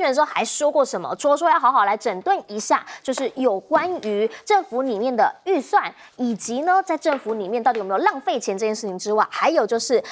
选的时候还说过什么？除了说要好好来整顿一下，就是有关于政府里面的预算，以及呢在政府里面到底有没有浪费钱这件事情之外，还有就是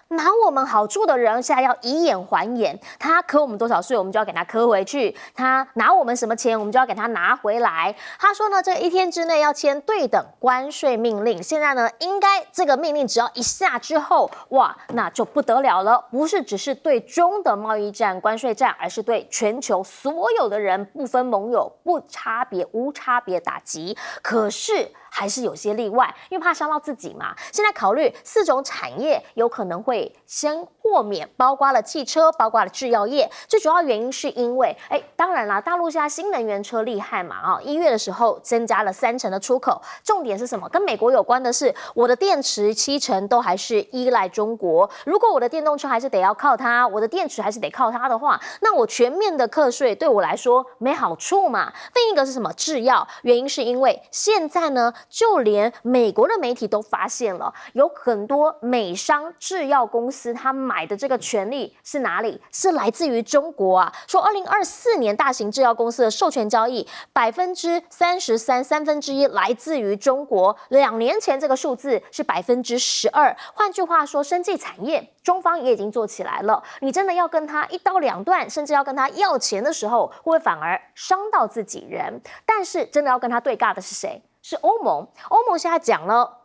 拿我们好处的人现在要以眼还眼，他扣我们多少税，我们就要给他扣回去；他拿我们什么钱，我们就要给他拿回来。他说呢，这1天之内要签对等关税命令。现在呢，应该这个命令只要一下之后，哇，那就不得了了，不是只是对中的贸易战、关税战，而是对全球所有的人不分盟友、不差别、无差别打击。可是还是有些例外，因为怕伤到自己嘛。现在考虑4种产业有可能会先豁免，包括了汽车，包括了制药业。最主要原因是因为，当然啦，大陆现在新能源车厉害嘛，1月的时候增加了3成的出口。重点是什么？跟美国有关的是，我的电池7成都还是依赖中国。如果我的电动车还是得要靠它，我的电池还是得靠它的话，那我全面的课税对我来说没好处嘛。另一个是什么？制药。原因是因为现在呢，就连美国的媒体都发现了，有很多美商制药公司，他买的这个权利是哪里？是来自于中国啊。说2024年大型制药公司的授权交易33%，1/3来自于中国。2年前这个数字是12%。换句话说，生技产业中方也已经做起来了。你真的要跟他一刀两断，甚至要跟他要钱的时候，会不会反而伤到自己人？但是真的要跟他对尬的是谁？是欧盟。欧盟现在讲了，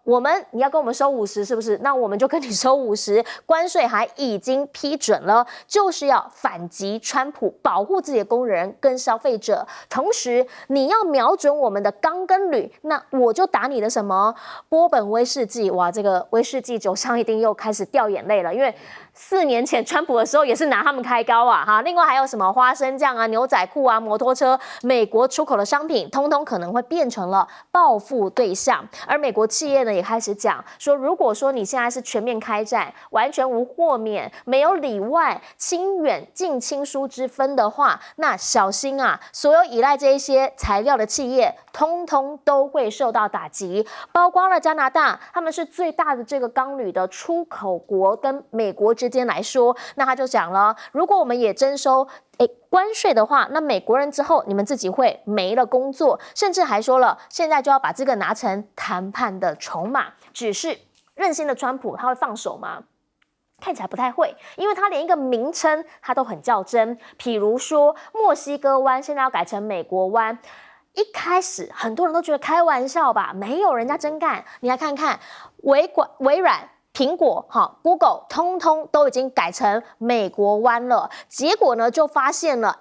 你要跟我们收50，是不是？那我们就跟你收50，关税还已经批准了，就是要反击川普，保护自己的工人跟消费者。同时，你要瞄准我们的钢跟铝，那我就打你的什么波本威士忌。哇，这个威士忌酒商一定又开始掉眼泪了，因为4年前川普的时候也是拿他们开刀啊，哈。另外还有什么花生酱啊、牛仔裤啊、摩托车，美国出口的商品，通通可能会变成了报复对象。而美国企业呢，也开始讲说，如果说你现在是全面开战，完全无豁免，没有里外、亲远、近亲疏之分的话，那小心啊，所有依赖这一些材料的企业，通通都会受到打击。包括了加拿大，他们是最大的这个钢铝的出口国，跟美国之间来说，那他就讲了，如果我们也征收关税的话，那美国人之后你们自己会没了工作，甚至还说了，现在就要把这个拿成谈判的筹码。只是任性的川普他会放手吗？看起来不太会，因为他连一个名称他都很较真。譬如说墨西哥湾现在要改成美国湾，一开始很多人都觉得开玩笑吧，没有人家真干。你来看看微软、苹果、Google 通通都已经改成美国湾了，结果呢就发现了，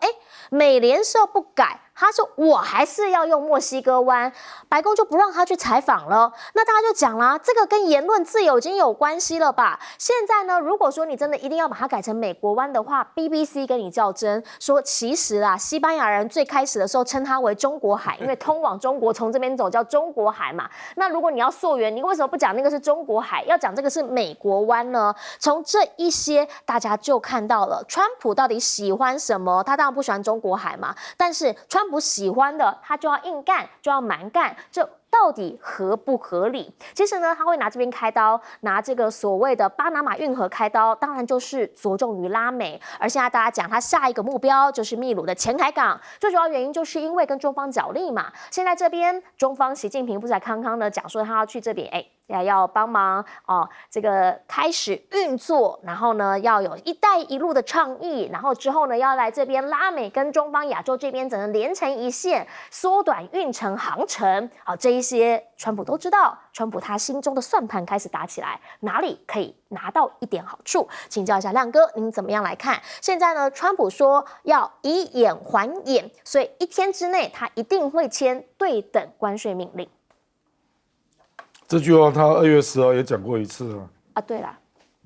美联社不改，他说我还是要用墨西哥湾，白宫就不让他去采访了。那大家就讲啦，这个跟言论自由已经有关系了吧？现在呢，如果说你真的一定要把它改成美国湾的话 ，BBC 跟你较真说，其实啊，西班牙人最开始的时候称它为中国海，因为通往中国从这边走叫中国海嘛。那如果你要溯源，你为什么不讲那个是中国海，要讲这个是美国湾呢？从这一些大家就看到了，川普到底喜欢什么？他当然不喜欢中国海嘛，但是川普喜欢的，他就要硬干，就要蛮干，这到底合不合理？其实呢，他会拿这边开刀，拿这个所谓的巴拿马运河开刀，当然就是着重于拉美。而现在大家讲他下一个目标就是秘鲁的前海港，最主要原因就是因为跟中方角力嘛。现在这边中方习近平不是才康康的讲说他要去这边，要帮忙这个开始运作，然后呢要有一带一路的倡议，然后之后呢要来这边拉美跟中方亚洲这边整个连成一线，缩短运程航程。这一些川普都知道，川普他心中的算盘开始打起来，哪里可以拿到一点好处？请教一下亮哥，您怎么样来看？现在呢，川普说要以眼还眼，所以1天之内他一定会签对等关税命令。这句话他2月10号也讲过一次啊。对啦，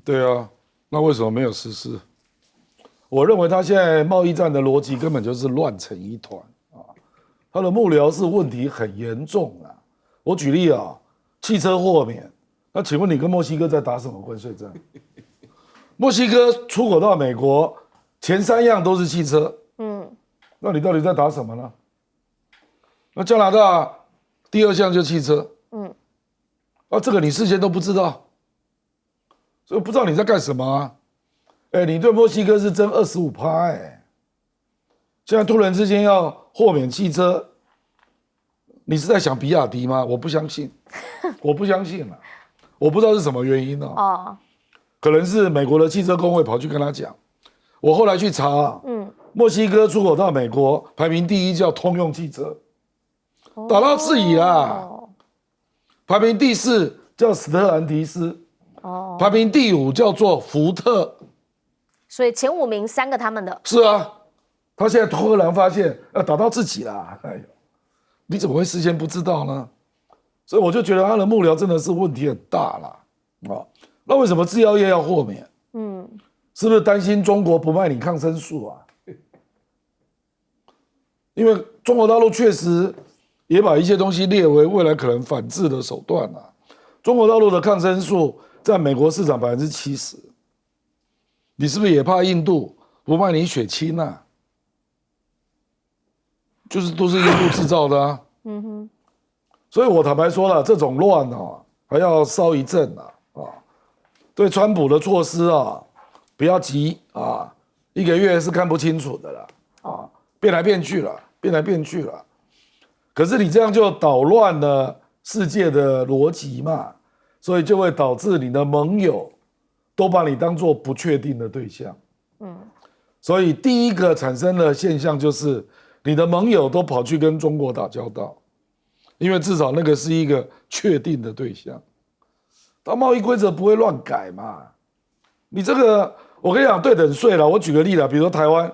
对啊，那为什么没有实施？我认为他现在贸易战的逻辑根本就是乱成一团啊。他的幕僚是问题很严重啊。我举例啊，汽车豁免，那请问你跟墨西哥在打什么关税战？墨西哥出口到美国前3样都是汽车，那你到底在打什么呢？那加拿大第2项就汽车，这个你事先都不知道，所以不知道你在干什么啊？你对墨西哥是征25%，现在突然之间要豁免汽车，你是在想比亚迪吗？我不相信，我不相信了，我不知道是什么原因哦。可能是美国的汽车工会跑去跟他讲。我后来去查，墨西哥出口到美国排名第一叫通用汽车，打到质疑啦。排名第4叫史特兰提斯，排名第5叫做福特。所以前5名3个他们的。是啊，他现在突然发现打到自己啦，哎呦，你怎么会事先不知道呢？所以我就觉得他的幕僚真的是问题很大啦。那为什么制药业要豁免？是不是担心中国不卖你抗生素啊？因为中国大陆确实也把一些东西列为未来可能反制的手段啊。中国大陆的抗生素在美国市场70%，你是不是也怕印度不卖你血清啊？就是都是印度制造的啊。所以我坦白说了，这种乱还要烧一阵啊。对川普的措施不要急1个月是看不清楚的了变来变去了。可是你这样就捣乱了世界的逻辑嘛，所以就会导致你的盟友都把你当作不确定的对象。所以第一个产生的现象就是你的盟友都跑去跟中国打交道，因为至少那个是一个确定的对象。它贸易规则不会乱改嘛？你这个，我跟你讲，对等税了。我举个例子，比如说台湾，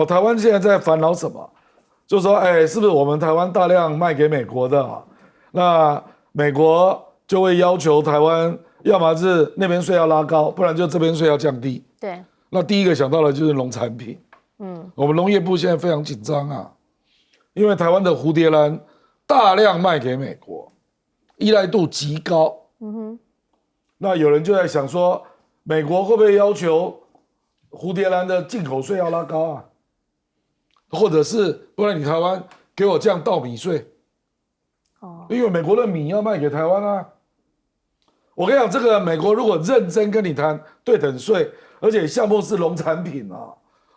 台湾现在在烦恼什么？就是说，是不是我们台湾大量卖给美国的那美国就会要求台湾，要么是那边税要拉高，不然就这边税要降低。对。那第一个想到的就是农产品。我们农业部现在非常紧张因为台湾的蝴蝶兰大量卖给美国，依赖度极高。那有人就在想说，美国会不会要求蝴蝶兰的进口税要拉高或者是不然你台湾给我降稻米税？因为美国的米要卖给台湾我跟你讲，这个美国如果认真跟你谈对等税，而且项目是农产品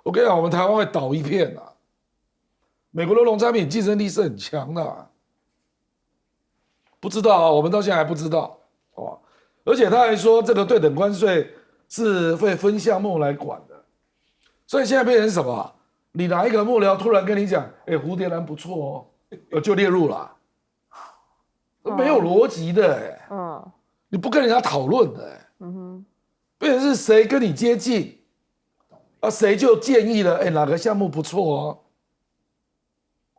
我跟你讲，我们台湾会倒一片美国的农产品竞争力是很强的不知道我们到现在还不知道而且他还说这个对等关税是会分项目来管的，所以现在变成什么？你哪一个幕僚突然跟你讲，蝴蝶兰不错就列入了，没有逻辑的你不跟人家讨论的变成是谁跟你接近谁就建议了哪个项目不错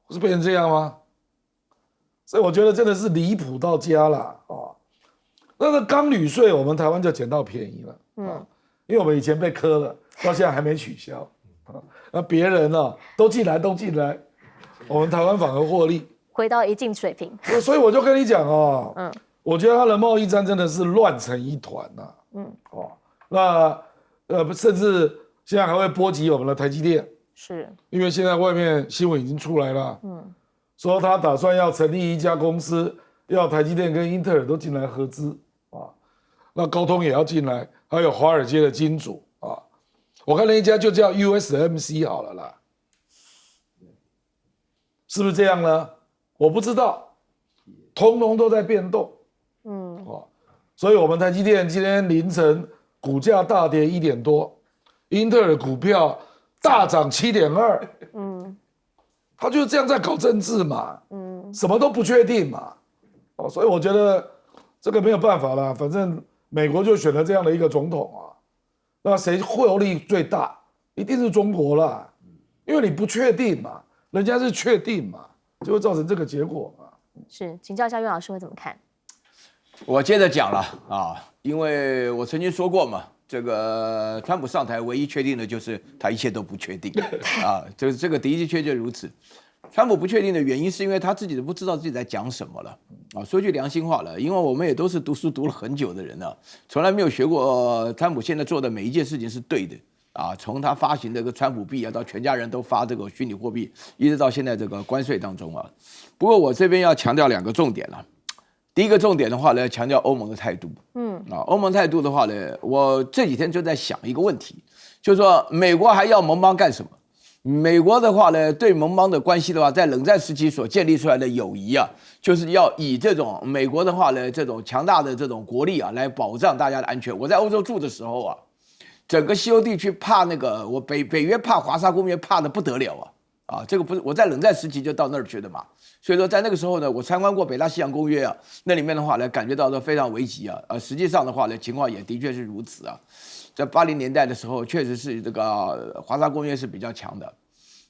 不是变成这样吗？所以我觉得真的是离谱到家了那个钢铝税我们台湾就捡到便宜了因为我们以前被磕了，到现在还没取消那别人都进来，我们台湾反而获利，回到一定水平。所以我就跟你讲我觉得他的贸易战真的是乱成一团那甚至现在还会波及我们的台积电，是因为现在外面新闻已经出来了说他打算要成立一家公司，要台积电跟英特尔都进来合资那高通也要进来，还有华尔街的金主我看那一家就叫 USMC 好了啦，是不是这样呢？我不知道，通通都在变动所以我们台积电今天凌晨股价大跌1点多，英特尔股票大涨7.2他就是这样在搞政治嘛什么都不确定嘛所以我觉得这个没有办法啦，反正美国就选了这样的一个总统那谁获利最大？一定是中国啦，因为你不确定嘛，人家是确定嘛，就会造成这个结果嘛。是，请教一下岳老师会怎么看？我接着讲了因为我曾经说过嘛，这个川普上台唯一确定的就是他一切都不确定这个的确如此。川普不确定的原因是因为他自己都不知道自己在讲什么了说句良心话了，因为我们也都是读书读了很久的人从来没有学过川普现在做的每一件事情是对的从他发行这个川普币到全家人都发这个虚拟货币，一直到现在这个关税当中不过我这边要强调2个重点了。第一个重点的话呢，强调欧盟的态度。欧盟态度的话呢，我这几天就在想一个问题，就是说美国还要盟邦干什么？美国的话呢，对盟邦的关系的话，在冷战时期所建立出来的友谊啊，就是要以这种美国的话呢，这种强大的这种国力啊，来保障大家的安全。我在欧洲住的时候啊，整个西欧地区怕那个我北约怕华沙公约怕的不得了啊，这个不是我在冷战时期就到那儿去的嘛，所以说在那个时候呢，我参观过北大西洋公约啊，那里面的话呢，感觉到都非常危急啊，实际上的话呢，情况也的确是如此啊。在80年代的时候，确实是这个华沙公约是比较强的，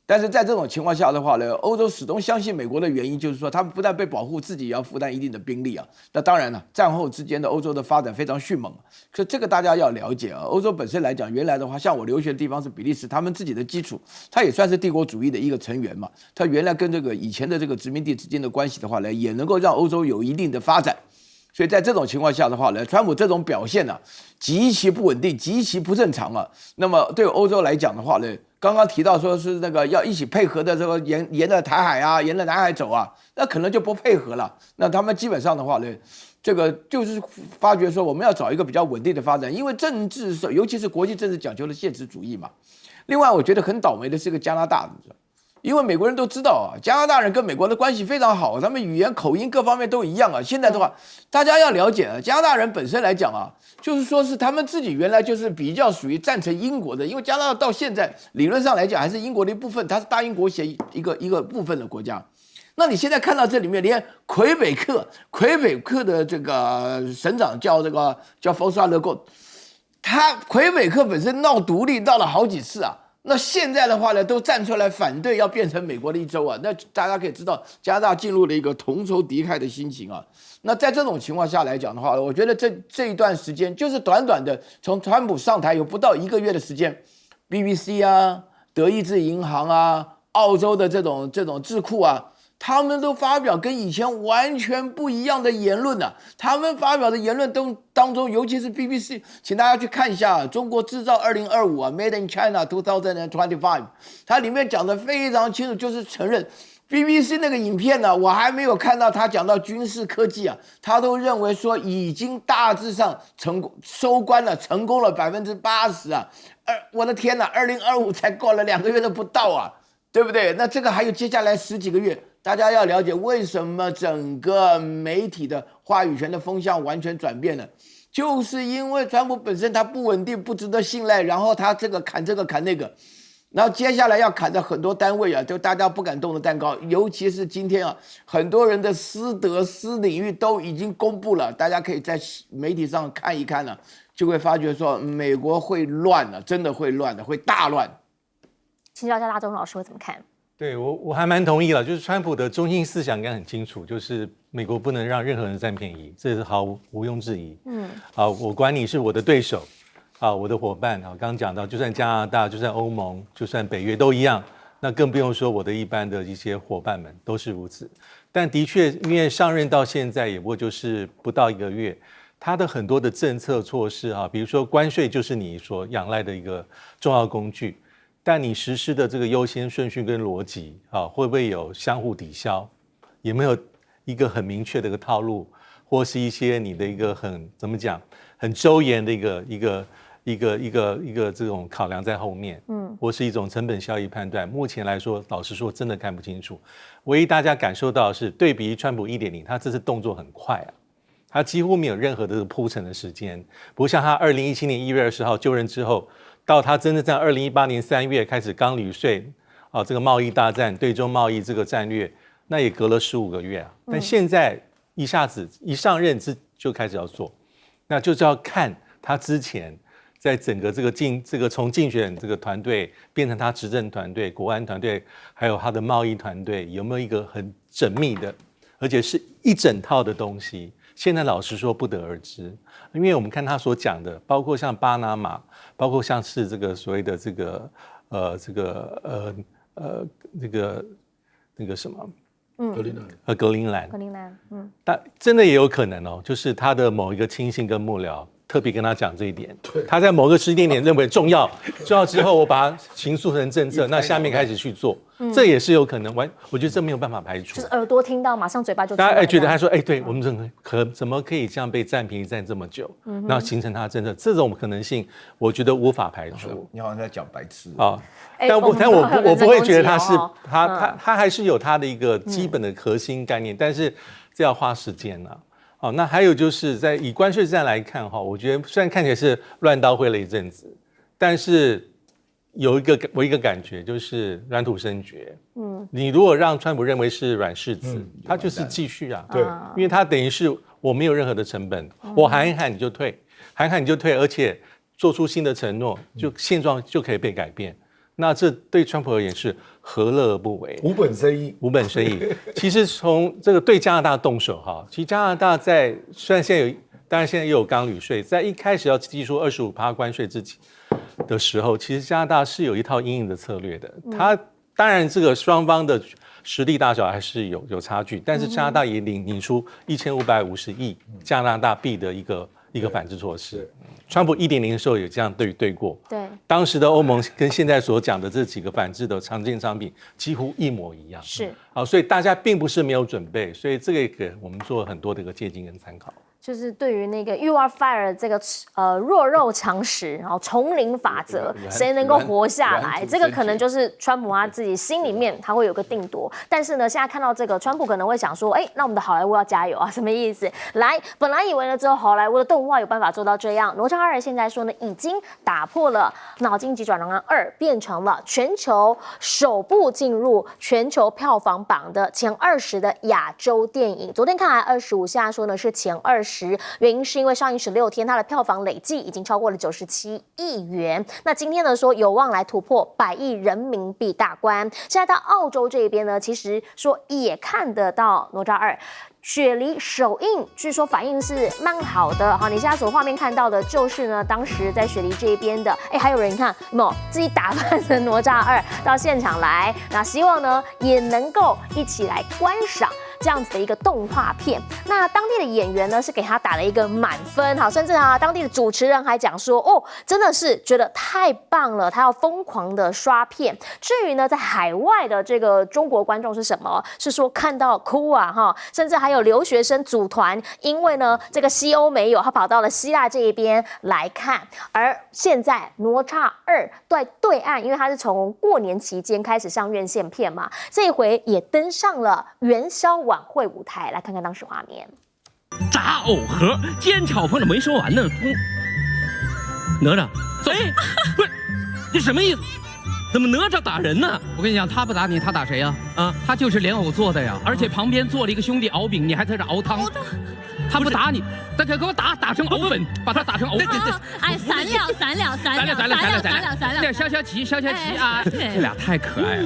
但是在这种情况下的话呢，欧洲始终相信美国的原因就是说，他们不但被保护，自己也要负担一定的兵力啊。那当然了，战后之间的欧洲的发展非常迅猛，所以这个大家要了解啊。欧洲本身来讲，原来的话，像我留学的地方是比利时，他们自己的基础，它也算是帝国主义的一个成员嘛。它原来跟这个以前的这个殖民地之间的关系的话呢，也能够让欧洲有一定的发展。所以在这种情况下的话呢，川普这种表现呢，极其不稳定，极其不正常啊。那么对欧洲来讲的话呢，刚刚提到说是那个要一起配合的这个沿着台海啊，沿着南海走啊，那可能就不配合了。那他们基本上的话呢，这个就是发觉说我们要找一个比较稳定的发展，因为政治是尤其是国际政治讲究的现实主义嘛。另外，我觉得很倒霉的是个加拿大，因为美国人都知道啊，加拿大人跟美国的关系非常好，他们语言、口音各方面都一样啊。现在的话，大家要了解啊，加拿大人本身来讲啊，就是说是他们自己原来就是比较属于赞成英国的，因为加拿大到现在理论上来讲还是英国的一部分，它是大英国协一个部分的国家。那你现在看到这里面，连魁北克的这个省长叫福萨勒贡，他魁北克本身闹独立闹了好几次啊。那现在的话呢，都站出来反对要变成美国的一州啊，那大家可以知道加拿大进入了一个同仇敌忾的心情啊。那在这种情况下来讲的话，我觉得这一段时间就是短短的从川普上台有不到1个月的时间 ，BBC 啊、德意志银行啊、澳洲的这种智库啊，他们都发表跟以前完全不一样的言论啊。他们发表的言论当中，尤其是 BBC， 请大家去看一下中国制造2025啊 ，Made in China 2025， 它里面讲的非常清楚，就是承认 BBC 那个影片呢，我还没有看到他讲到军事科技啊，他都认为说已经大致上收官了，成功了80%啊。我的天哪，2025才过了2个月都不到啊，对不对？那这个还有接下来10几个月。大家要了解为什么整个媒体的话语权的风向完全转变了，就是因为川普本身他不稳定、不值得信赖，然后他这个砍那个，然后接下来要砍的很多单位啊，就大家不敢动的蛋糕，尤其是今天啊，很多人的私德、私领域都已经公布了，大家可以在媒体上看一看了，就会发觉说美国会乱了，真的会乱的，会大乱。请教一下大中老师会怎么看？对我还蛮同意了，就是川普的中心思想应该很清楚，就是美国不能让任何人占便宜，这是毋庸置疑。我管你是我的对手，我的伙伴，刚刚讲到，就算加拿大，就算欧盟，就算北约都一样，那更不用说我的一般的一些伙伴们都是如此。但的确，因为上任到现在也不过就是不到1个月，他的很多的政策措施比如说关税就是你所仰赖的一个重要工具。但你实施的这个优先顺序跟逻辑会不会有相互抵消？有没有一个很明确的一个套路，或是一些你的一个怎么讲很周延的一个这种考量在后面？或是一种成本效益判断？目前来说，老实说真的看不清楚。唯一大家感受到的是，对比川普1.0，他这次动作很快啊，他几乎没有任何的铺陈的时间，不像他2017年1月20号就任之后。到他真正在2018年3月开始刚履税这个贸易大战、对中贸易这个战略，那也隔了15个月啊。但现在一下子一上任就开始要做，那就是要看他之前在整个这个从竞选这个团队变成他执政团队、国安团队，还有他的贸易团队有没有一个很缜密的，而且是一整套的东西。现在老实说不得而知，因为我们看他所讲的，包括像巴拿马，包括像是这个所谓的那个什么，格陵兰，但真的也有可能哦，就是他的某一个亲信跟幕僚特别跟他讲这一点。他在某个时间点认为重要之后，我把它形塑成政策，那下面开始去做，这也是有可能。我觉得这没有办法排除。就是耳朵听到，马上嘴巴就大家觉得他说，对我们怎么可以这样被占便宜占这么久，然后形成他的政策，这种可能性，我觉得无法排除。你好像在讲白痴啊。但我不会觉得他是他还是有他的一个基本的核心概念，但是这要花时间啊。好，那还有就是在以关税战来看哈，我觉得虽然看起来是乱刀挥了一阵子，但是我一个感觉就是软土生绝。你如果让川普认为是软柿子，他就是继续啊。对，因为他等于是我没有任何的成本，我喊一喊你就退，喊一喊你就退，而且做出新的承诺，就现状就可以被改变。那这对川普而言是何乐而不为？无本生意。无本生意。其实从这个对加拿大动手哈，其实加拿大虽然现在当然现在又有钢铝税，在一开始要提出25%关税之前的时候，其实加拿大是有一套因应的策略的。它当然这个双方的实力大小还是有差距，但是加拿大也领出1550亿加拿大币的一个反制措施。川普1.0的时候有这样对过，对，当时的欧盟跟现在所讲的这几个反制的常见商品几乎一模一样，是，好，所以大家并不是没有准备，所以这个也给我们做很多的一个借鉴跟参考。就是对于那个 "You are fire" 这个弱肉强食，然后丛林法则，谁能够活下来，这个可能就是川普他自己心里面他会有个定夺。但是呢，现在看到这个，川普可能会想说，那我们的好莱坞要加油啊，什么意思？本来以为呢，只有好莱坞的动画有办法做到这样，哪吒2现在说呢，已经打破了脑筋急转弯2，变成了全球首部进入全球票房榜的前20的亚洲电影。昨天看来25，现在说呢是前20。原因是因为上映16天，它的票房累计已经超过了97亿元。那今天呢说有望来突破100亿人民币大关。现在到澳洲这边呢，其实说也看得到哪吒2。雪梨首映，据说反应是蛮好的。好，你现在所画面看到的就是呢，当时在雪梨这边的，还有人看有没有自己打扮成哪吒2到现场来？那希望呢也能够一起来观赏这样子的一个动画片。那当地的演员呢是给他打了一个满分，好，甚至当地的主持人还讲说，真的是觉得太棒了，他要疯狂的刷片。至于呢，在海外的这个中国观众是什么？是说看到哭啊哈，甚至还有留学生组团，因为呢这个西欧没有，他跑到了希腊这一边来看。而现在哪吒2在对岸，因为他是从过年期间开始上院线片嘛，这一回也登上了元宵晚会舞台，来看看当时画面。炸藕盒，煎炒烹的没说完呢。哪吒，走！不是，你什么意思？怎么哪吒打人呢？我跟你讲，他不打你，他打谁呀？他就是莲藕做的呀，而且旁边做了一个兄弟熬饼，你还在这熬汤。他不打你，他给我打成藕粉，把他打成藕粉。哎，散了，消旗啊！这俩太可爱了。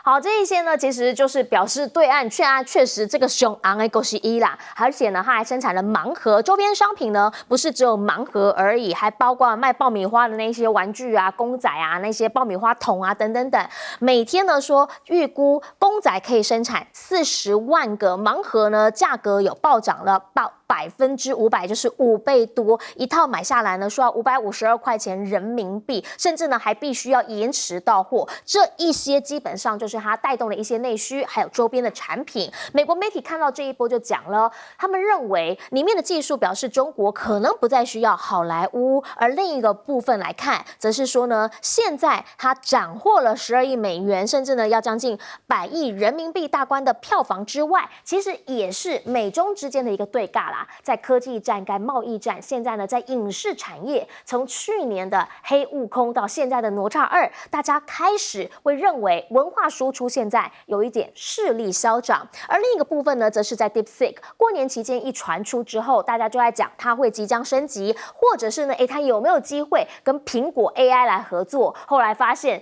好，这一些呢，其实就是表示对岸确实这个熊昂的狗是一啦，而且呢，它还生产了盲盒周边商品呢，不是只有盲盒而已，还包括卖爆米花的那些玩具啊、公仔啊、那些爆米花桶啊等等等。每天呢说预估公仔可以生产40万个，盲盒呢价格有暴涨了500%，就是5倍多，一套买下来呢说要552块钱人民币，甚至呢还必须要延迟到货。这一些基本上就是它带动了一些内需，还有周边的产品。美国媒体看到这一波就讲了，他们认为里面的技术表示中国可能不再需要好莱坞，而另一个部分来看，则是说呢，现在它斩获了12亿美元，甚至呢要将近100亿人民币大关的票房之外，其实也是美中之间的一个对尬啦。在科技战跟贸易战，现在呢在影视产业，从去年的黑悟空到现在的哪吒2，大家开始会认为文化输出现在有一点势力消长。而另一个部分呢，则是在 DeepSeek 过年期间一传出之后，大家就在讲它会即将升级，或者是呢，它有没有机会跟苹果 AI 来合作？后来发现，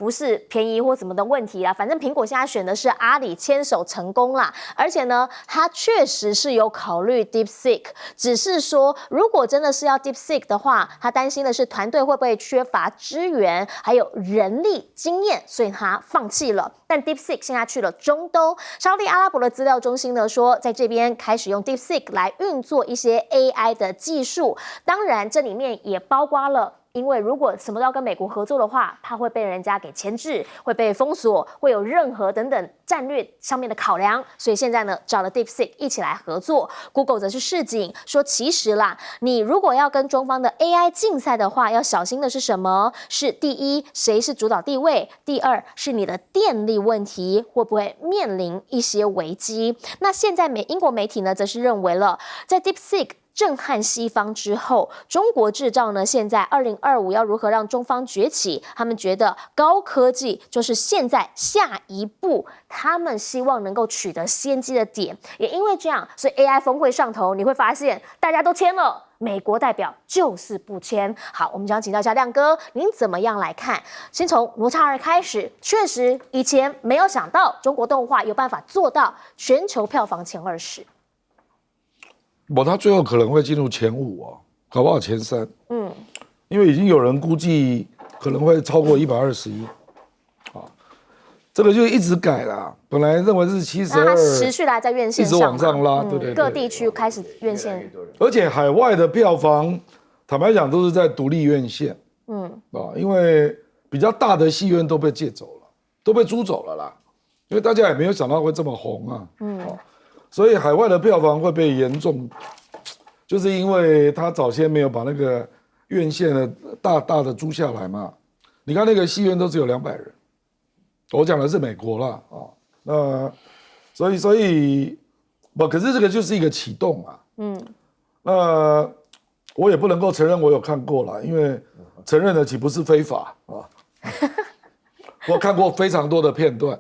不是便宜或怎么的问题啦，反正苹果现在选的是阿里牵手成功啦，而且呢，它确实是有考虑 DeepSeek， 只是说如果真的是要 DeepSeek 的话，他担心的是团队会不会缺乏资源，还有人力经验，所以他放弃了。但 DeepSeek 现在去了中东，沙特阿拉伯的资料中心呢说，在这边开始用 DeepSeek 来运作一些 AI 的技术，当然这里面也包括了。因为如果什么都要跟美国合作的话，它会被人家给钳制，会被封锁，会有任何等等战略上面的考量，所以现在呢找了 DeepSeek 一起来合作。Google 则是示警说，其实啦，你如果要跟中方的 AI 竞赛的话，要小心的是什么？是第一，谁是主导地位；第二，是你的电力问题会不会面临一些危机。那现在英国媒体呢，则是认为了，在 DeepSeek震撼西方之后，中国制造呢，现在2025要如何让中方崛起？他们觉得高科技就是现在下一步，他们希望能够取得先机的点。也因为这样，所以 AI 峰会上头，你会发现大家都签了，美国代表就是不签。好，我们想请教一下亮哥，您怎么样来看？先从哪吒2开始，确实以前没有想到中国动画有办法做到全球票房前20。他最后可能会进入前5啊，搞不好前3。因为已经有人估计可能会超过120亿，这个就一直改啦。本来认为是72，那它持续来在院线上，一直往上拉，对对对，各地区开始院线，而且海外的票房，坦白讲都是在独立院线，因为比较大的戏院都被借走了，都被租走了啦，因为大家也没有想到会这么红啊，所以海外的票房会被严重，就是因为他早先没有把那个院线的大的租下来嘛。你看那个戏院都只有200人，我讲的是美国啦啊，那所以可是这个就是一个启动啊，那我也不能够承认我有看过啦，因为承认的岂不是非法啊？我看过非常多的片段。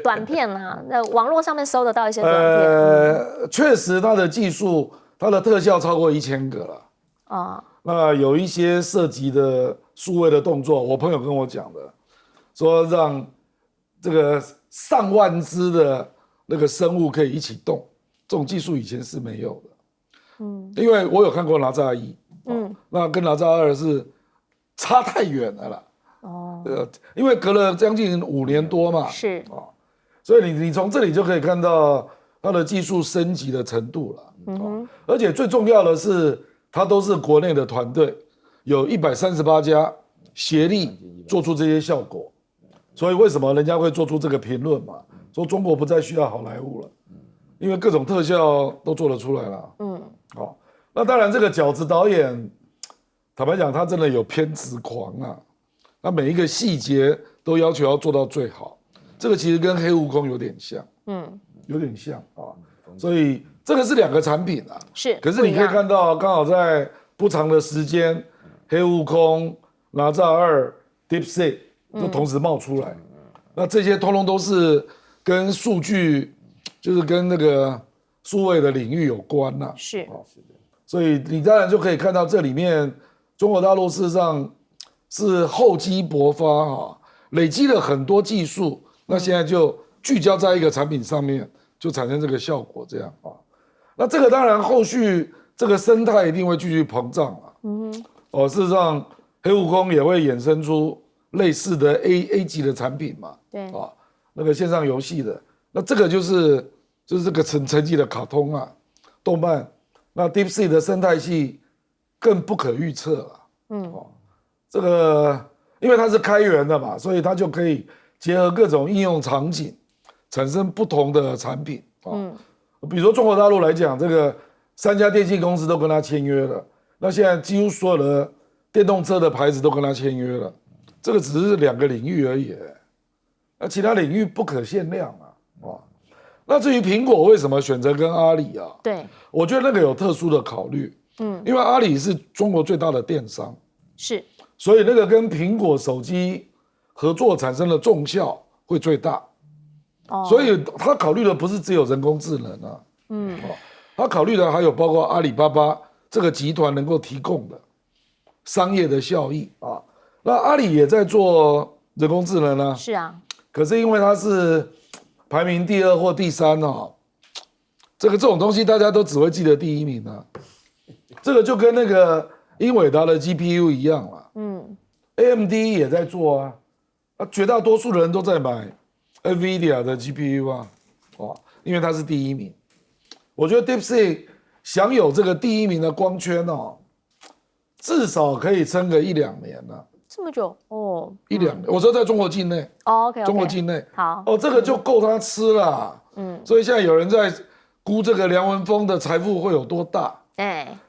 短片啊，那网络上面搜得到一些短片。确实，它的技术、它的特效超过1000个了。那有一些涉及的数位的动作，我朋友跟我讲的，说让这个上万只的那个生物可以一起动，这种技术以前是没有的。因为我有看过哪吒1，那跟哪吒2是差太远了啦。因为隔了将近5年多嘛，是所以你从这里就可以看到它的技术升级的程度了。而且最重要的是，它都是国内的团队，有138家协力做出这些效果。所以为什么人家会做出这个评论嘛？说中国不再需要好莱坞了，因为各种特效都做得出来了。那当然这个饺子导演，坦白讲，他真的有偏执狂啊。那每一个细节都要求要做到最好，这个其实跟黑悟空有点像，有点像啊，所以这个是2个产品啊，是。可是你可以看到，刚好在不长的时间，黑悟空、哪吒2、DeepSeek 都同时冒出来，那这些通通都是跟数据，就是跟那个数位的领域有关呐，是，所以你当然就可以看到这里面中国大陆事实上是厚积薄发啊，累积了很多技术，那现在就聚焦在一个产品上面，就产生这个效果这样啊。那这个当然后续这个生态一定会继续膨胀啊。事实上黑悟空也会衍生出类似的 A 级的产品嘛，对啊，那个线上游戏的，那这个就是这个层级的卡通啊，动漫，那 DeepSeek 的生态系更不可预测了，这个因为它是开源的嘛，所以它就可以结合各种应用场景，产生不同的产品比如说中国大陆来讲，这个3家电信公司都跟他签约了，那现在几乎所有的电动车的牌子都跟他签约了，这个只是2个领域而已，那其他领域不可限量啊。那至于苹果为什么选择跟阿里啊？对，我觉得那个有特殊的考虑，因为阿里是中国最大的电商，是。所以那个跟苹果手机合作产生的重效会最大，所以他考虑的不是只有人工智能他考虑的还有包括阿里巴巴这个集团能够提供的商业的效益啊。那阿里也在做人工智能啊。是啊，可是因为它是排名第2或第3哦，这种东西大家都只会记得第1名啊。这个就跟那个英伟达的 GPU 一样啦。AMD 也在做啊，绝大多数人都在买 NVIDIA 的 GPU 啊，哇，因为它是第1名。我觉得 DeepSeek 享有这个第1名的光圈哦，至少可以撑个1-2年了。这么久哦，1-2年，我说在中国境内。，OK，中国境内。好，这个就够他吃了。所以现在有人在估这个梁文峰的财富会有多大？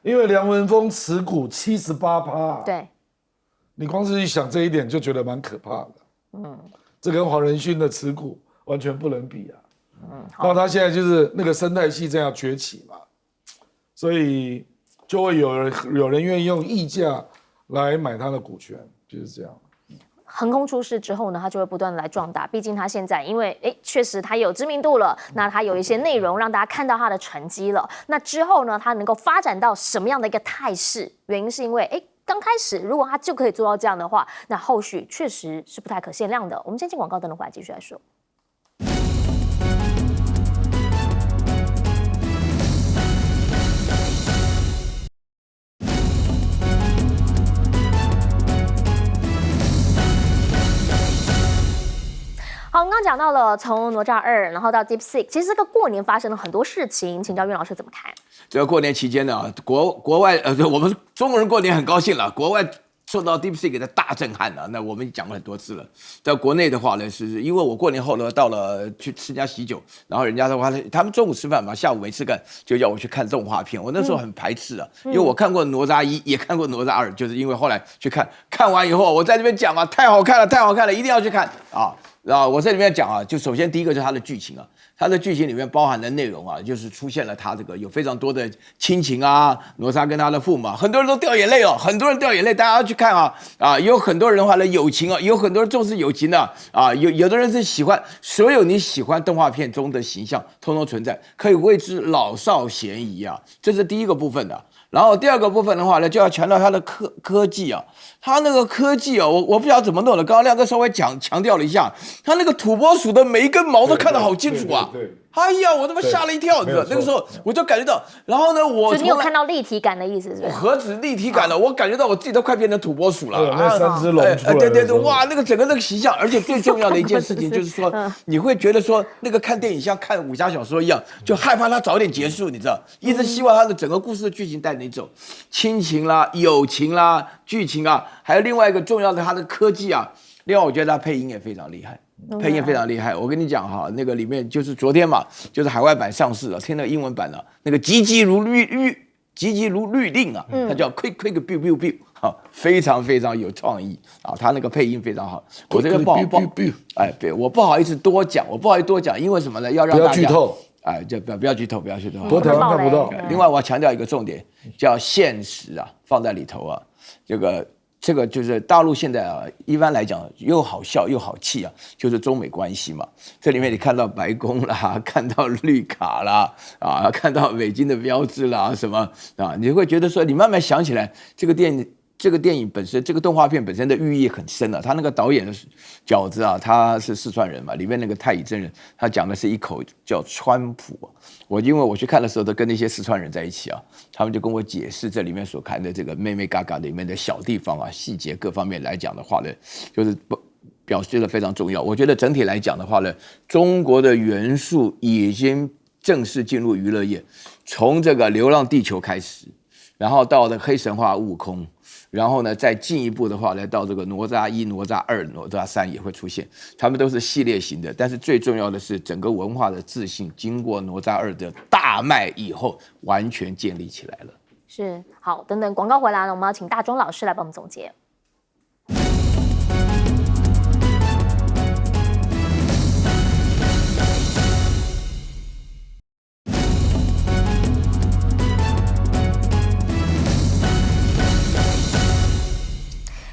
因为梁文峰持股78%。对，你光是去想这一点就觉得蛮可怕的。这跟黄仁勋的持股完全不能比啊。那他现在就是那个生态系正要崛起嘛，所以就会有人愿意用溢价来买他的股权，就是这样。横空出世之后呢，他就会不断的来壮大。毕竟他现在因为确实他有知名度了，那他有一些内容让大家看到他的成绩了。那之后呢，他能够发展到什么样的一个态势？原因是因为刚开始如果他就可以做到这样的话，那后续确实是不太可限量的。我们先进广告，等回来继续来说。好，我们刚刚讲到了从哪吒2，然后到 DeepSeek， 其实这个过年发生了很多事情，请教岳老师怎么看？这个过年期间呢，国外我们中国人过年很高兴了，国外受到 DeepSeek 的大震撼了。那我们讲过很多次了，在国内的话呢，是因为我过年后呢到了去吃家喜酒，然后人家的话，他们中午吃饭嘛，下午没事干，就叫我去看动画片。我那时候很排斥啊，因为我看过哪吒1，也看过哪吒2，就是因为后来去看完以后，我在这边讲啊，太好看了，太好看了，一定要去看啊。然后我在里面讲啊，就首先第一个就是它的剧情啊，它的剧情里面包含的内容啊，就是出现了它这个有非常多的亲情啊，哪吒跟他的父母，很多人都掉眼泪哦，很多人掉眼泪，大家要去看啊，有很多人的话呢友情啊，有很多人重视友情的啊，有的人是喜欢所有你喜欢动画片中的形象，通通存在，可以为之老少咸宜啊，这是第一个部分的。然后第二个部分的话呢，就要强调它的科技啊，它那个科技啊，我不晓得怎么弄的。刚刚亮哥稍微强调了一下，它那个土拨鼠的每一根毛都看得好清楚啊。对。哎呀，我他妈吓了一跳，你知道那个时候我就感觉到，然后呢，我就你有看到立体感的意思是不是？何止立体感了，我感觉到我自己都快变成土拨鼠了。那3只龙出来，对，哇，那个整个那个形象，而且最重要的一件事情就是说，你会觉得说那个看电影像看武侠小说一样，就害怕它早点结束，你知道，一直希望它的整个故事的剧情带你走，亲情啦、友情啦、剧情啊，还有另外一个重要的它的科技啊，另外我觉得它配音也非常厉害。配音非常厉害，我跟你讲哈，那个里面就是昨天嘛，就是海外版上市了，听了英文版了，那个急急如律令啊，它叫 quick biu biu biu， 好，非常非常有创意啊，它那个配音非常好。我这个对，我不好意思多讲，因为什么呢？要让大家不要剧透，就不要剧透。不过台湾看不到。另外我要强调一个重点，叫现实啊，放在里头啊，这个就是大陆现在啊，一般来讲又好笑又好气啊，就是中美关系嘛。这里面你看到白宫啦，看到绿卡啦，看到美金的标志啦，什么啊，你会觉得说，你慢慢想起来，这个电影本身，这个动画片本身的寓意很深啊。他那个导演的饺子啊，他是四川人嘛，里面那个太乙真人，他讲的是一口叫川普啊。因为我去看的时候，都跟那些四川人在一起啊，他们就跟我解释这里面所看的这个妹妹嘎嘎里面的小地方啊，细节各方面来讲的话呢，就是表示的非常重要。我觉得整体来讲的话呢，中国的元素已经正式进入娱乐业，从这个《流浪地球》开始，然后到了黑神话悟空。然后呢，再进一步的话呢，到这个哪吒1、哪吒2、哪吒3也会出现，他们都是系列型的。但是最重要的是，整个文化的自信经过哪吒2的大卖以后，完全建立起来了。是，好，等等广告回来呢，我们要请大钟老师来帮我们总结。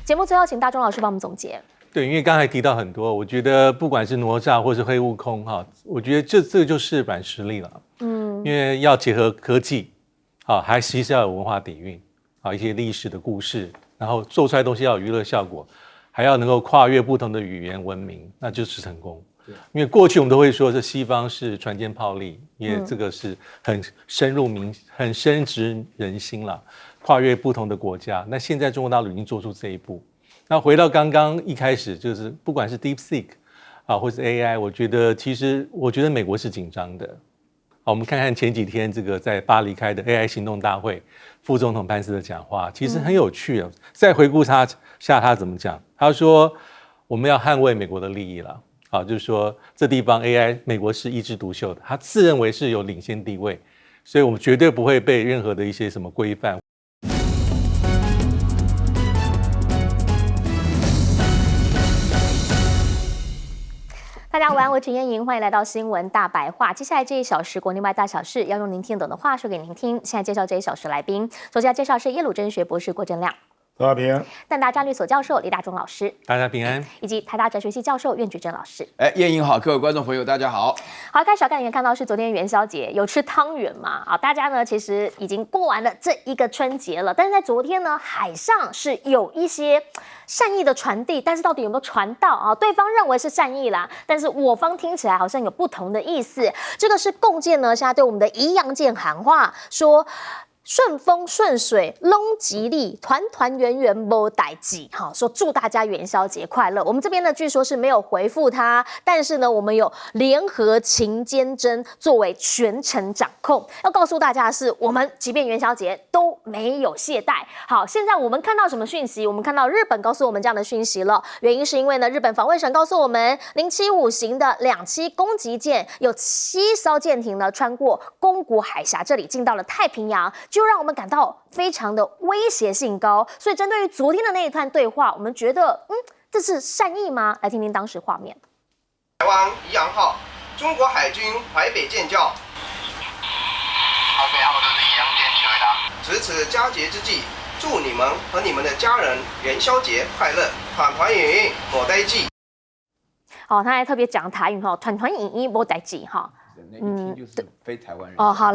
节目最后，请大钟老师帮我们总结。对，因为刚才提到很多，我觉得不管是哪吒或是黑悟空哈，我觉得这就是软实力了。因为要结合科技，还其实要有文化底蕴，一些历史的故事，然后做出来的东西要有娱乐效果，还要能够跨越不同的语言文明，那就是成功。因为过去我们都会说，这西方是船坚炮利，因为这个是很很深植人心了，跨越不同的国家。那现在中国大陆已经做出这一步。那回到刚刚一开始，就是不管是 DeepSeek 啊，或是 AI， 我觉得美国是紧张的。好，我们看看前几天这个在巴黎开的 AI 行动大会，副总统潘斯的讲话，其实很有趣啊。再回顾他怎么讲，他说我们要捍卫美国的利益了。啊，就是说这地方 AI 美国是一枝独秀的，他自认为是有领先地位，所以我们绝对不会被任何的一些什么规范。大家午安，我是陈燕莹，欢迎来到新闻大白话。接下来这一小时国内外大小事，要用您听懂的话说给您听。现在介绍这一小时来宾，首先要介绍是耶鲁真学博士郭正亮。大家平安。淡大战略所教授李大中老师，大家平安，以及台大哲学系教授苑举珍老师。燕莹好，各位观众朋友大家好。好，开始要看到是昨天元宵节，有吃汤圆嘛？啊，大家呢其实已经过完了这一个春节了，但是在昨天呢，海上是有一些善意的传递，但是到底有没有传到啊？对方认为是善意啦，但是我方听起来好像有不同的意思。这个是共建呢，现在对我们的宜阳舰喊话说。顺风顺水，拢吉利，团团圆圆，没代志。好，说祝大家元宵节快乐。我们这边呢，据说是没有回复他，但是呢，我们有联合勤监侦作为全程掌控。要告诉大家的是，我们即便元宵节都没有懈怠。好，现在我们看到什么讯息？我们看到日本告诉我们这样的讯息了。原因是因为呢，日本防卫省告诉我们，075型的2栖攻击舰有7艘舰艇呢穿过宫古海峡这里，进到了太平洋。就让我们感到非常的威胁性高，所以针对于昨天的那一段对话，我们觉得，这是善意吗？来听听当时画面。台湾宜阳号，中国海军淮北舰教。台北号，这是宜阳舰，请回答。值此佳节之际，祝你们和你们的家人元宵节快乐，团团圆圆，莫呆记。好，他还特别讲台语哈，团团圆圆莫呆记哈。一听就是非台湾人哦，好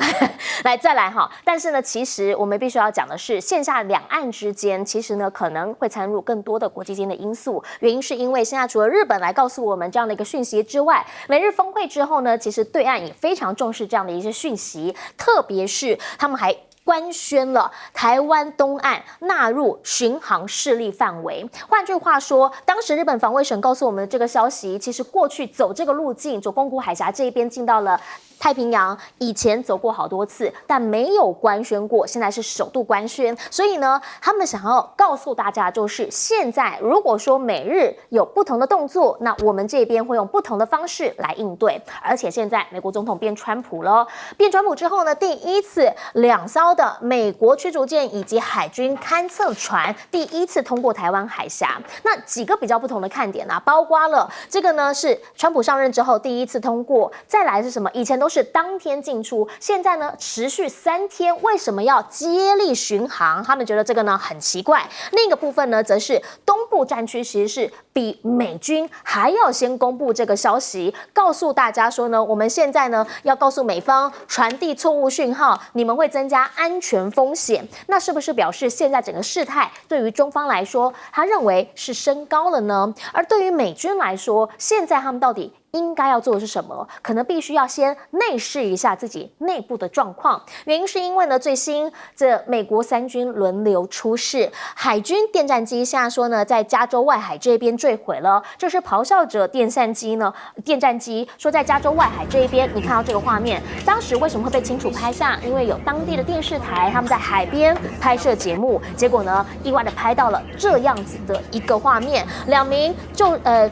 来再来哈。但是呢，其实我们必须要讲的是，线下两岸之间，其实呢可能会掺入更多的国际间的因素。原因是因为现在除了日本来告诉我们这样的一个讯息之外，美日峰会之后呢，其实对岸也非常重视这样的一些讯息，特别是他们还官宣了台湾东岸纳入巡航势力范围。换句话说，当时日本防卫省告诉我们的这个消息，其实过去走这个路径，走宫古海峡这一边进到了太平洋，以前走过好多次，但没有官宣过，现在是首度官宣。所以呢，他们想要告诉大家，就是现在如果说美日有不同的动作，那我们这边会用不同的方式来应对。而且现在美国总统变川普了，变川普之后呢，第一次2艘的美国驱逐舰以及海军勘测船第一次通过台湾海峡。那几个比较不同的看点啊，包括了这个呢是川普上任之后第一次通过，再来是什么？以前都是当天进出，现在呢持续3天，为什么要接力巡航？他们觉得这个呢很奇怪。另一个部分呢，则是东部战区其实是比美军还要先公布这个消息，告诉大家说呢，我们现在呢要告诉美方传递错误讯号，你们会增加安全风险。那是不是表示现在整个事态对于中方来说，他认为是升高了呢？而对于美军来说，现在他们到底应该要做的是什么？可能必须要先内视一下自己内部的状况。原因是因为呢，最新这美国3军轮流出事，海军电战机现在说呢，在加州外海这边坠毁了。这是咆哮者电战机说在加州外海这一边，你看到这个画面，当时为什么会被清楚拍下？因为有当地的电视台他们在海边拍摄节目，结果呢，意外的拍到了这样子的一个画面，2名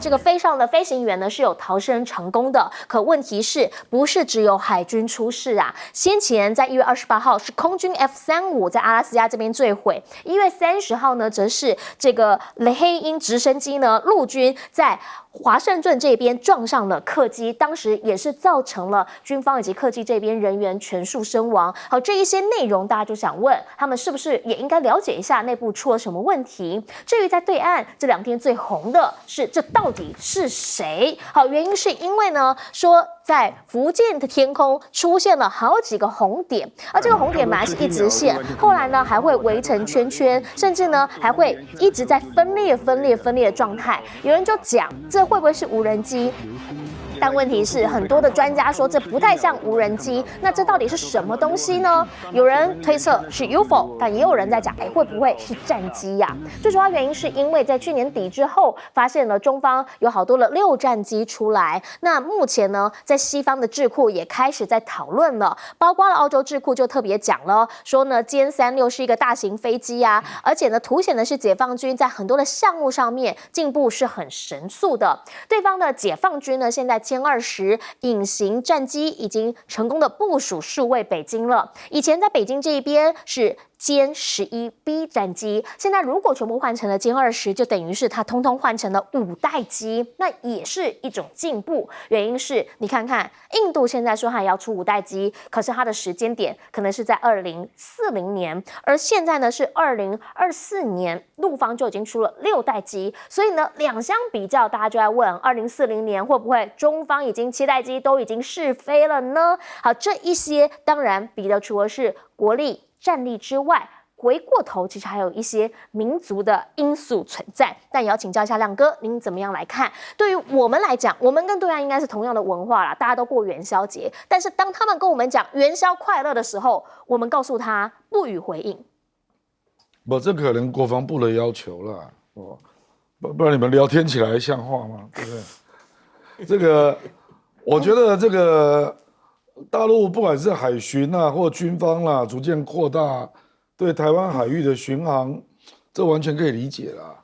这个飞上的飞行员呢是有逃生成功的，可问题是不是只有海军出事啊？先前在1月28号是空军 F-35在阿拉斯加这边坠毁，1月30号呢则是这个黑鹰直升机呢陆军在华盛顿这边撞上了客机，当时也是造成了军方以及客机这边人员全数身亡。好，这一些内容大家就想问，他们是不是也应该了解一下内部出了什么问题？至于在对岸这2天最红的是这到底是谁？好，原因是因为呢，说在福建的天空出现了好几个红点，而这个红点本来是一直线，后来呢还会围成圈圈，甚至呢还会一直在分裂的状态。有人就讲，这会不会是无人机？但问题是，很多的专家说这不太像无人机，那这到底是什么东西呢？有人推测是 UFO， 但也有人在讲，会不会是战机呀？最主要原因是因为在去年底之后，发现了中方有好多的6战机出来。那目前呢，在西方的智库也开始在讨论了，包括了澳洲智库就特别讲了，说呢歼36是一个大型飞机啊，而且呢凸显的是解放军在很多的项目上面进步是很神速的。对方的解放军呢，现在歼20隐形战机已经成功的部署数位北京了。以前在北京这一边是歼11B 战机，现在如果全部换成了歼20，就等于是它通通换成了5代机，那也是一种进步。原因是你看看，印度现在说它也要出5代机，可是它的时间点可能是在2040年，而现在呢是2024年，陆方就已经出了6代机，所以呢两相比较，大家就在问2040年会不会中方已经7代机都已经试飞了呢？好，这一些当然比的除了是国力战力之外，回过头其实还有一些民族的因素存在。但也要请教一下亮哥，您怎么样来看？对于我们来讲，我们跟对岸应该是同样的文化啦，大家都过元宵节。但是当他们跟我们讲元宵快乐的时候，我们告诉他不予回应。不，这可能国防部的要求啦，哦，不然你们聊天起来像话吗？对不对？这个，我觉得这个大陆不管是海巡啊，或军方啦，逐渐扩大对台湾海域的巡航，这完全可以理解啦。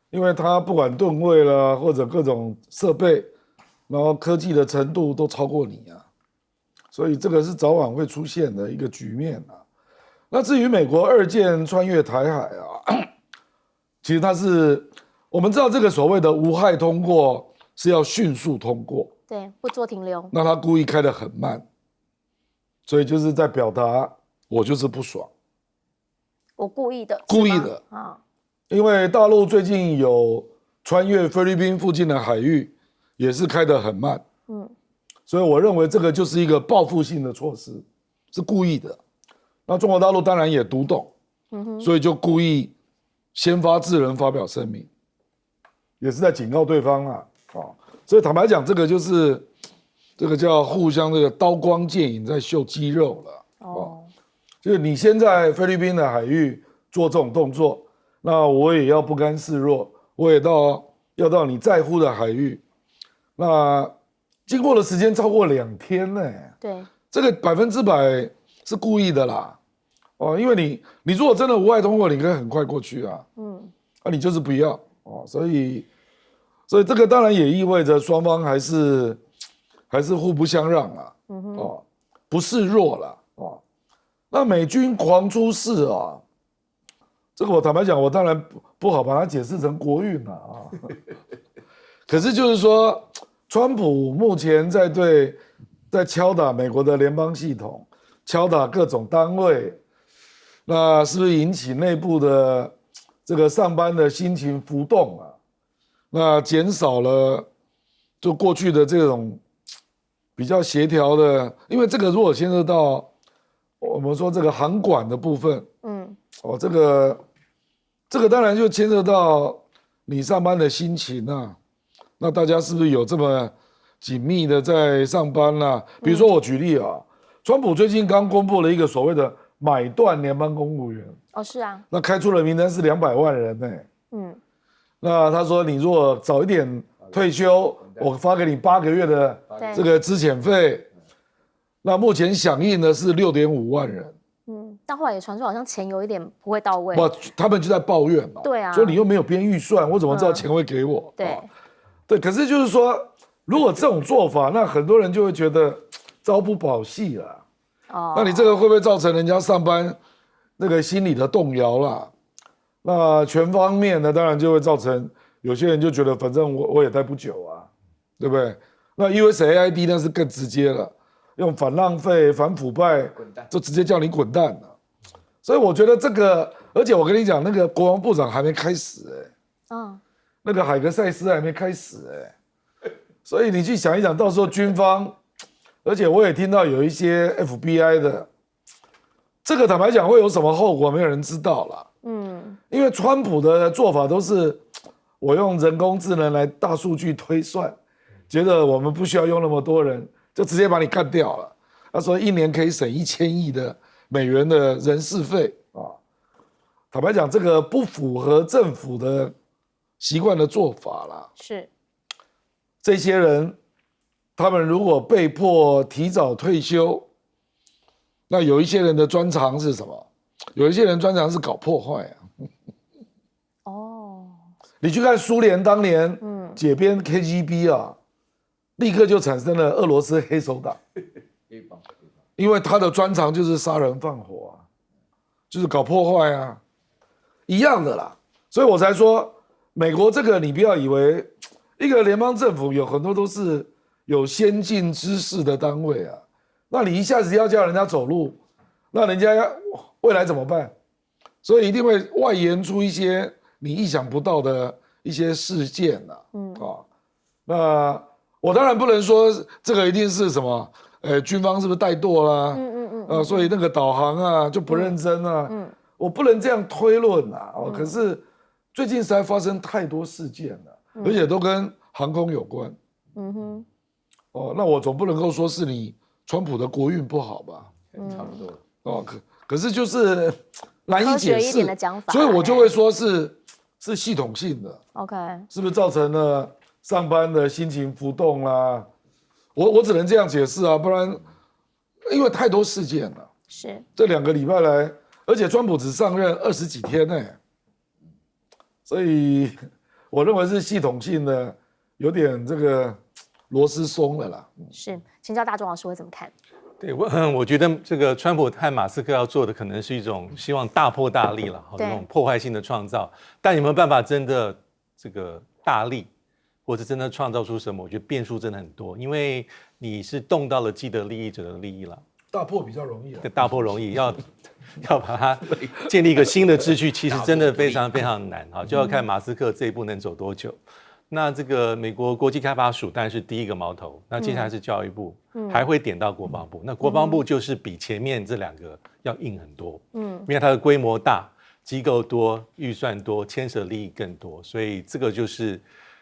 因为它不管吨位啦，或者各种设备，然后科技的程度都超过你啊，所以这个是早晚会出现的一个局面啊。那至于美国2舰穿越台海啊，其实它是我们知道这个所谓的无害通过是要迅速通过，对，不做停留。那他故意开得很慢，所以就是在表达我就是不爽，我故意的，故意的啊。因为大陆最近有穿越菲律宾附近的海域，也是开得很慢，所以我认为这个就是一个报复性的措施，是故意的。那中国大陆当然也读懂，所以就故意先发制人发表声明，也是在警告对方啊。所以坦白讲，这个就是这个叫互相这个刀光剑影在秀肌肉了。就是你先在菲律宾的海域做这种动作，那我也要不甘示弱，我也要到你在乎的海域。那经过的时间超过2天呢，对，这个100%是故意的啦。因为你如果真的无害通过，你可以很快过去啊。你就是不要所以这个当然也意味着双方还是互不相让啦，不示弱啦。那美军狂出事啊，这个我坦白讲，我当然不好把它解释成国运啊。可是就是说，川普目前在敲打美国的联邦系统，敲打各种单位，那是不是引起内部的这个上班的心情浮动啊？那减少了就过去的这种比较协调的，因为这个如果牵涉到我们说这个航管的部分，这个当然就牵涉到你上班的心情啊。那大家是不是有这么紧密的在上班啊？比如说我举例啊，川普最近刚公布了一个所谓的买断联邦公务员，是啊，那开出的名单是200万人呢。那他说你如果早一点退休，我发给你8个月的这个资遣费。那目前响应的是6.5万人。但后来也传说好像钱有一点不会到位。他们就在抱怨嘛。对啊，说你又没有编预算，我怎么知道钱会给我？对，可是就是说，如果这种做法，那很多人就会觉得朝不保夕了。那你这个会不会造成人家上班那个心理的动摇啦？那全方面的当然就会造成有些人就觉得，反正我也待不久啊，对不对？那 USAID 那是更直接了，用反浪费、反腐败，就直接叫你滚蛋了。所以我觉得这个，而且我跟你讲，那个国防部长还没开始那个海格塞斯还没开始所以你去想一想，到时候军方，而且我也听到有一些 FBI 的，这个坦白讲会有什么后果，没有人知道啦。因为川普的做法都是我用人工智能来大数据推算，觉得我们不需要用那么多人，就直接把你干掉了。他说1年可以省1000亿的美元的人事费啊。坦白讲，这个不符合政府的习惯的做法啦。是。这些人，他们如果被迫提早退休，那有一些人的专长是什么？有一些人专长是搞破坏啊。哦，你去看苏联当年解编 KGB 啊，立刻就产生了俄罗斯黑手党，因为他的专长就是杀人放火啊，就是搞破坏啊，一样的啦。所以我才说，美国这个你不要以为。一个联邦政府有很多都是有先进知识的单位啊，那你一下子要叫人家走路，那人家未来怎么办？所以一定会外延出一些你意想不到的一些事件啊。那我当然不能说这个一定是什么，军方是不是怠惰啦？所以那个导航啊就不认真啊。我不能这样推论啊。可是最近实在发生太多事件了。而且都跟航空有关，那我总不能够说是你川普的国运不好吧？差不多。可是就是难以解释，所以我就会说是系统性的。OK， 是不是造成了上班的心情浮动啦？我只能这样解释啊，不然因为太多事件了。是这2个礼拜来，而且川普只上任20几天呢，所以。我认为是系统性的，有点这个螺丝松了啦。是，请教大众老师会怎么看？对，我觉得这个川普和马斯克要做的可能是一种希望大破大立了，那种破坏性的创造。但有没有办法真的这个大立，或者真的创造出什么？我觉得变数真的很多，因为你是动到了既得利益者的利益了。大破比较容易，大破容易，要把它建立一个新的秩序，其实真的非常非常难啊，就要看马斯克这一步能走多久。那这个美国国际开发署当然是第一个矛头，那接下来是教育部，还会点到国防部。那国防部就是比前面这2个要硬很多，因为它的规模大、机构多、预算多、牵涉利益更多，所以这个就是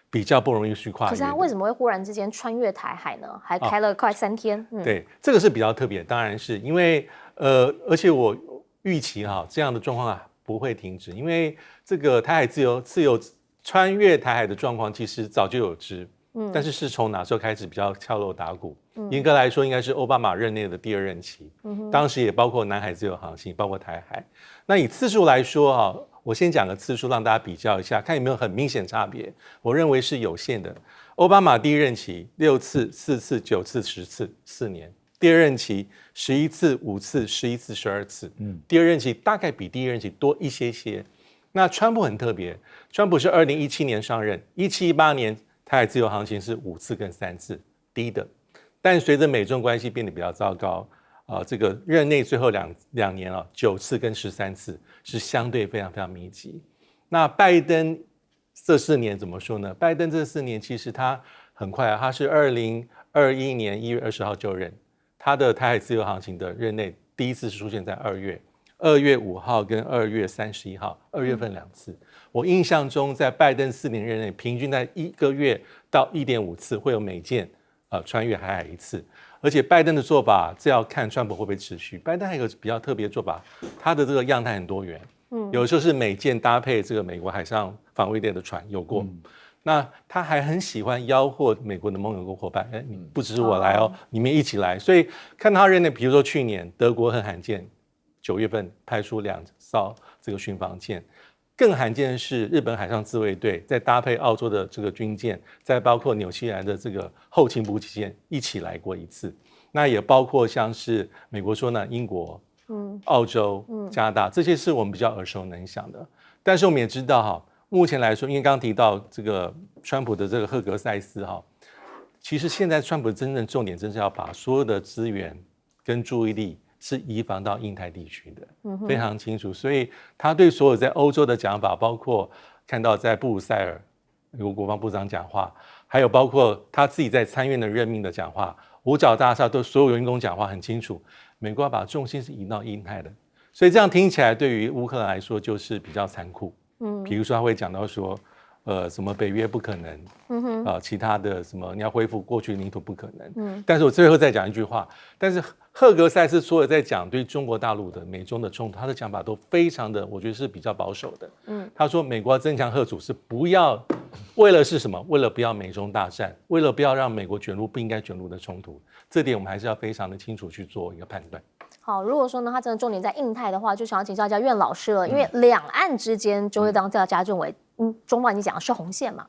比较不容易去跨越。可是他为什么会忽然之间穿越台海呢？还开了快3天。对，这个是比较特别，当然是因为而且我预期这样的状况不会停止，因为这个台海自由穿越台海的状况其实早就有之，但是从哪时候开始比较敲锣打鼓？严格来说，应该是奥巴马任内的第2任期，当时也包括南海自由航行，包括台海。那以次数来说我先讲个次数，让大家比较一下，看有没有很明显差别。我认为是有限的。奥巴马第1任期6次、4次、9次、10次，4年。第2任期11次、5次、11次、12次，第2任期大概比第1任期多一些些。那川普很特别，川普是2017年上任，17、18年台海自由航行是5次跟3次，低的。但随着美中关系变得比较糟糕，这个任内最后两年9次跟13次是相对非常非常密集。那拜登这4年怎么说呢？拜登这4年其实他很快他是2021年1月20号就任。他的台海自由航行的任内第一次是出现在2月5号跟2月31号，2月份2次。我印象中，在拜登4年任内，平均在1个月到1.5次会有美舰穿越海1次。而且拜登的做法，这要看川普会不会持续。拜登还有一个比较特别的做法，他的这个样态很多元，有时候是美舰搭配这个美国海上防卫队的船有过。那他还很喜欢吆喝美国的盟友跟伙伴，你不只是我来你们一起来。所以看他任内，比如说去年德国很罕见，9月份派出2艘这个巡防舰，更罕见的是日本海上自卫队再搭配澳洲的这个军舰，再包括纽西兰的这个后勤补给舰一起来过1次。那也包括像是美国说呢，英国、澳洲、加拿大，这些是我们比较耳熟能详的。但是我们也知道目前来说，因为刚刚提到这个川普的这个赫格塞斯其实现在川普的真正重点，真是要把所有的资源跟注意力是移防到印太地区的，非常清楚。所以他对所有在欧洲的讲法，包括看到在布鲁塞尔美国国防部长讲话，还有包括他自己在参院的任命的讲话，五角大厦都所有员工讲话很清楚，美国要把重心是移到印太的，所以这样听起来对于乌克兰来说就是比较残酷。比如说他会讲到说，什么北约不可能，其他的什么你要恢复过去领土不可能。但是我最后再讲一句话，但是赫格塞斯所有在讲对中国大陆的美中的冲突，他的讲法都非常的，我觉得是比较保守的。他说美国要增强嚇阻是不要，为了是什么？为了不要美中大战，为了不要让美国卷入不应该卷入的冲突，这点我们还是要非常的清楚去做一个判断。好，如果说呢，他真的重点在印太的话，就想要请教一下苑老师了，因为两岸之间就会当大家认为，中方已经讲的是红线嘛。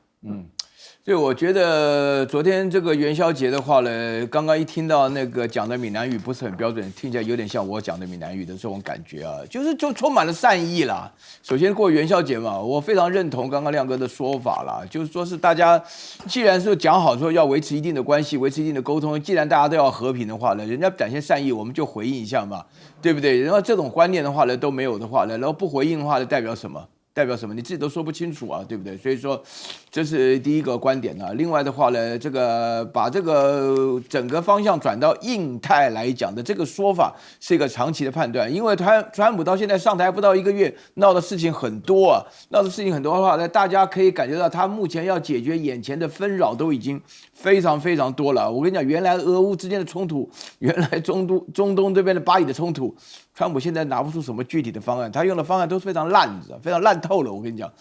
所以我觉得昨天这个元宵节的话呢，刚刚一听到那个讲的闽南语不是很标准，听起来有点像我讲的闽南语的这种感觉啊，就充满了善意啦。首先过元宵节嘛，我非常认同刚刚亮哥的说法啦，就是说是大家既然是讲好说要维持一定的关系，维持一定的沟通，既然大家都要和平的话呢，人家展现善意，我们就回应一下嘛，对不对？然后这种观念的话呢都没有的话呢，然后不回应的话呢代表什么？代表什么？你自己都说不清楚啊，对不对？所以说，这是第一个观点啊。另外的话呢，这个把这个整个方向转到印太来讲的这个说法是一个长期的判断，因为川普到现在上台不到1个月，闹的事情很多啊，闹的事情很多的话呢，大家可以感觉到他目前要解决眼前的纷扰都已经非常非常多了。我跟你讲，原来俄乌之间的冲突，原来中东这边的巴以的冲突，川普现在拿不出什么具体的方案，他用的方案都是非常烂的，非常烂透了。我跟你讲，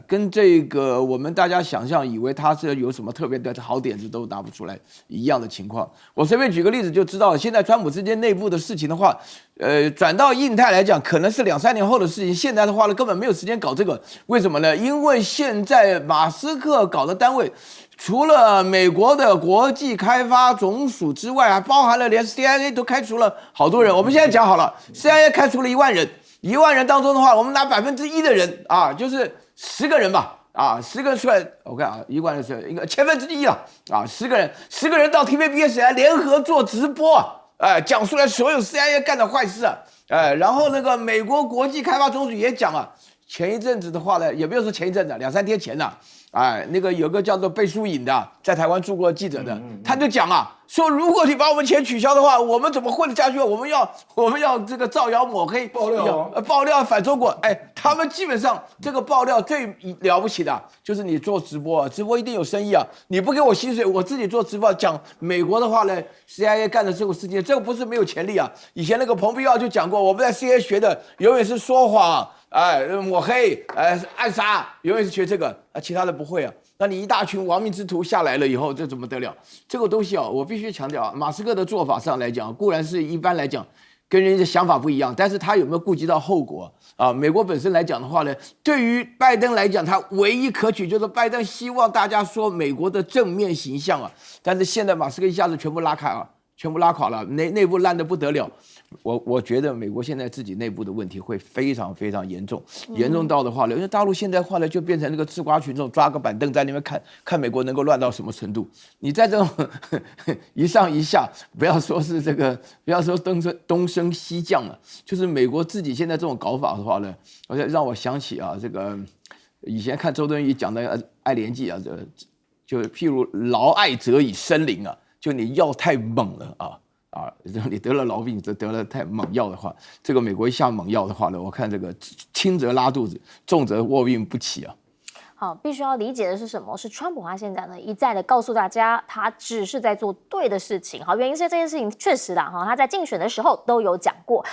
跟这个我们大家想象以为他是有什么特别的好点子都拿不出来一样的情况。我随便举个例子就知道了，现在川普之间内部的事情的话，转到印太来讲，可能是2-3年后的事情。现在的话呢，根本没有时间搞这个。为什么呢？因为现在马斯克搞的单位，除了美国的国际开发总署之外，还包含了连 CIA 都开除了好多人。我们现在讲好了 ，CIA 开除了1万人，1万人当中的话，我们拿1%的人啊，就是10个人吧。10个人出来，我看啊，1万人是应该1/10了啊，10个人到 TVBS 来联合做直播讲出来所有 CIA 干的坏事然后那个美国国际开发总署也讲啊，前一阵子的话呢，也没有说前一阵子，2-3天前呢，那个有个叫做贝舒颖的，在台湾驻过记者的，他就讲说如果你把我们钱取消的话，我们怎么混得下去？我们要这个造谣抹黑，爆料反中国。他们基本上这个爆料最了不起的就是你做直播，直播一定有生意啊！你不给我薪水，我自己做直播讲美国的话呢 ，CIA 干的这种事情，这个不是没有潜力啊！以前那个蓬佩奥就讲过，我们在 CIA 学的永远是说谎。抹黑，暗杀，永远是学这个其他的不会啊。那你一大群亡命之徒下来了以后，这怎么得了？这个东西我必须强调马斯克的做法上来讲，固然是一般来讲跟人家想法不一样，但是他有没有顾及到后果美国本身来讲的话呢，对于拜登来讲，他唯一可取就是拜登希望大家说美国的正面形象但是现在马斯克一下子全部拉开全部拉垮了，内部烂得不得了。我觉得美国现在自己内部的问题会非常非常严重，严重到的话呢，因为大陆现在话呢就变成那个吃瓜群众，抓个板凳在那边看美国能够乱到什么程度。你在这种一上一下，不要说是这个，不要说东升西降了，就是美国自己现在这种搞法的话呢，让我想起这个以前看周敦颐讲的《爱莲记》就譬如劳爱则以生灵就你药太猛了你得了痨病，得了太猛药的话，这个美国一下猛药的话呢，我看这个轻则拉肚子，重则卧病不起好，必须要理解的是什么？是川普他现在呢一再的告诉大家，他只是在做对的事情。好，原因是这件事情确实他在竞选的时候都有讲过。